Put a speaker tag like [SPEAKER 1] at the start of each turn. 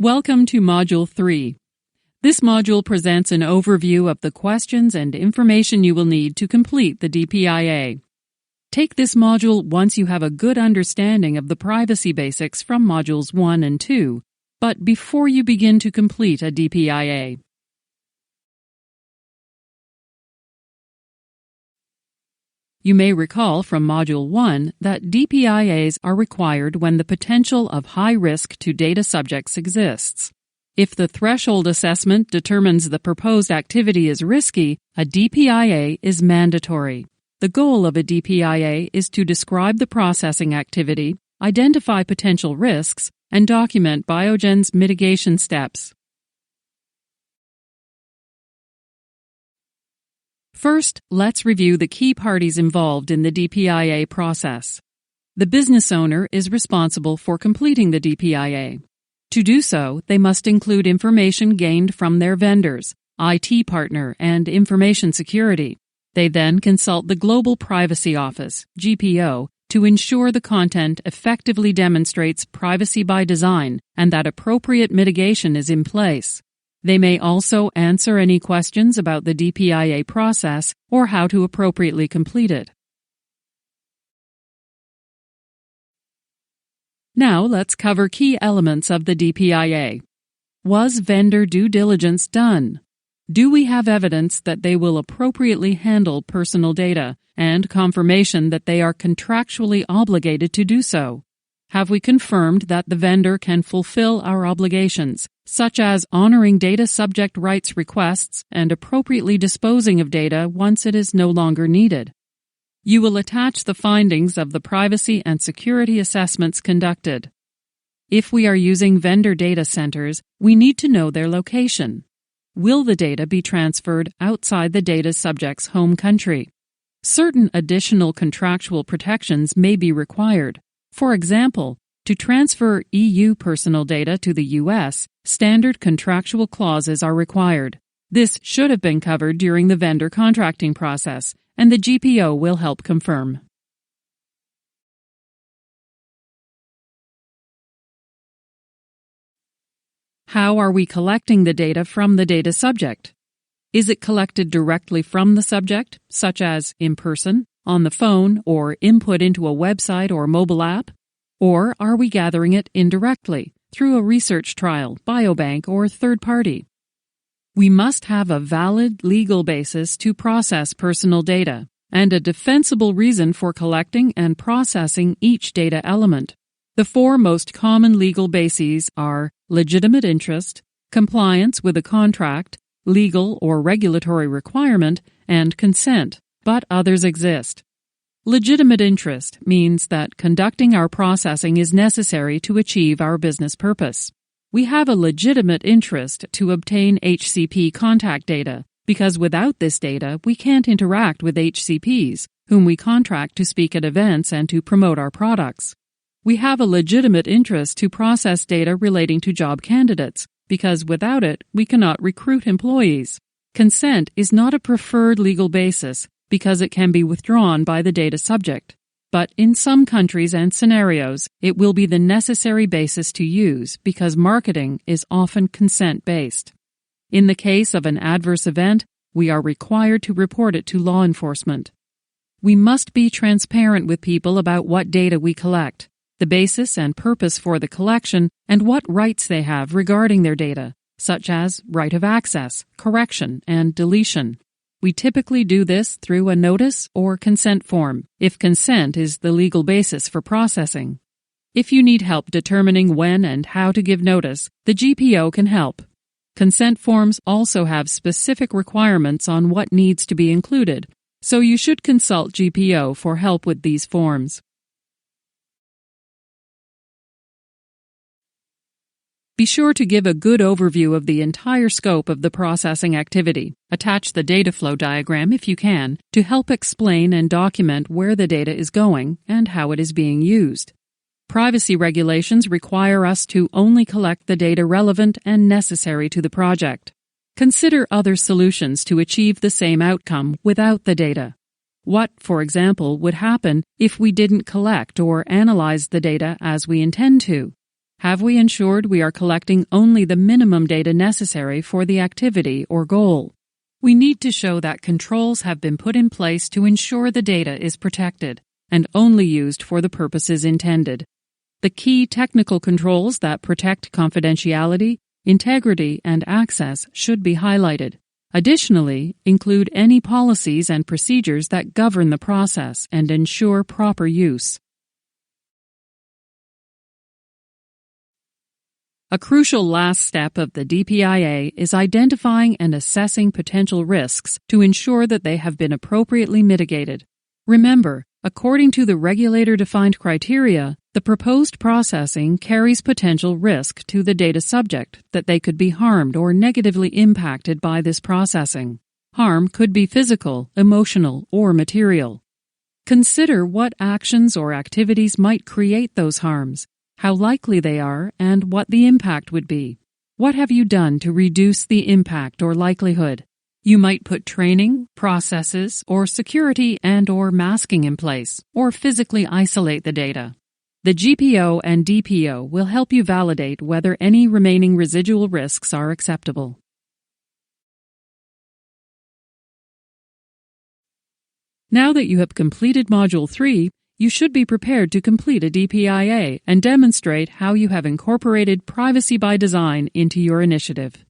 [SPEAKER 1] Welcome to Module 3. This module presents an overview of the questions and information you will need to complete the DPIA. Take this module once you have a good understanding of the privacy basics from Modules 1 and 2, but before you begin to complete a DPIA. You may recall from Module 1 that DPIAs are required when the potential of high risk to data subjects exists. If the threshold assessment determines the proposed activity is risky, a DPIA is mandatory. The goal of a DPIA is to describe the processing activity, identify potential risks, and document Biogen's mitigation steps. First, let's review the key parties involved in the DPIA process. The business owner is responsible for completing the DPIA. To do so, they must include information gained from their vendors, IT partner, and information security. They then consult the Global Privacy Office, GPO, to ensure the content effectively demonstrates privacy by design and that appropriate mitigation is in place. They may also answer any questions about the DPIA process or how to appropriately complete it. Now let's cover key elements of the DPIA. Was vendor due diligence done? Do we have evidence that they will appropriately handle personal data and confirmation that they are contractually obligated to do so? Have we confirmed that the vendor can fulfill our obligations, such as honoring data subject rights requests and appropriately disposing of data once it is no longer needed? You will attach the findings of the privacy and security assessments conducted. If we are using vendor data centers, we need to know their location. Will the data be transferred outside the data subject's home country? Certain additional contractual protections may be required. For example, to transfer EU personal data to the US, standard contractual clauses are required. This should have been covered during the vendor contracting process, and the GPO will help confirm. How are we collecting the data from the data subject? Is it collected directly from the subject, such as in person, on the phone, or input into a website or mobile app? Or are we gathering it indirectly, through a research trial, biobank, or third party? We must have a valid legal basis to process personal data, and a defensible reason for collecting and processing each data element. The four most common legal bases are legitimate interest, compliance with a contract, legal or regulatory requirement, and consent, but others exist. Legitimate interest means that conducting our processing is necessary to achieve our business purpose. We have a legitimate interest to obtain HCP contact data, because without this data, we can't interact with HCPs, whom we contract to speak at events and to promote our products. We have a legitimate interest to process data relating to job candidates, because without it, we cannot recruit employees. Consent is not a preferred legal basis because it can be withdrawn by the data subject. But in some countries and scenarios, it will be the necessary basis to use because marketing is often consent-based. In the case of an adverse event, we are required to report it to law enforcement. We must be transparent with people about what data we collect, the basis and purpose for the collection, and what rights they have regarding their data, such as right of access, correction, and deletion. We typically do this through a notice or consent form, if consent is the legal basis for processing. If you need help determining when and how to give notice, the GPO can help. Consent forms also have specific requirements on what needs to be included, so you should consult GPO for help with these forms. Be sure to give a good overview of the entire scope of the processing activity. Attach the data flow diagram if you can to help explain and document where the data is going and how it is being used. Privacy regulations require us to only collect the data relevant and necessary to the project. Consider other solutions to achieve the same outcome without the data. What, for example, would happen if we didn't collect or analyze the data as we intend to? Have we ensured we are collecting only the minimum data necessary for the activity or goal? We need to show that controls have been put in place to ensure the data is protected and only used for the purposes intended. The key technical controls that protect confidentiality, integrity, and access should be highlighted. Additionally, include any policies and procedures that govern the process and ensure proper use. A crucial last step of the DPIA is identifying and assessing potential risks to ensure that they have been appropriately mitigated. Remember, according to the regulator-defined criteria, the proposed processing carries potential risk to the data subject that they could be harmed or negatively impacted by this processing. Harm could be physical, emotional, or material. Consider what actions or activities might create those harms, how likely they are, and what the impact would be. What have you done to reduce the impact or likelihood? You might put training, processes, or security and/or masking in place, or physically isolate the data. The GPO and DPO will help you validate whether any remaining residual risks are acceptable. Now that you have completed Module 3, you should be prepared to complete a DPIA and demonstrate how you have incorporated privacy by design into your initiative.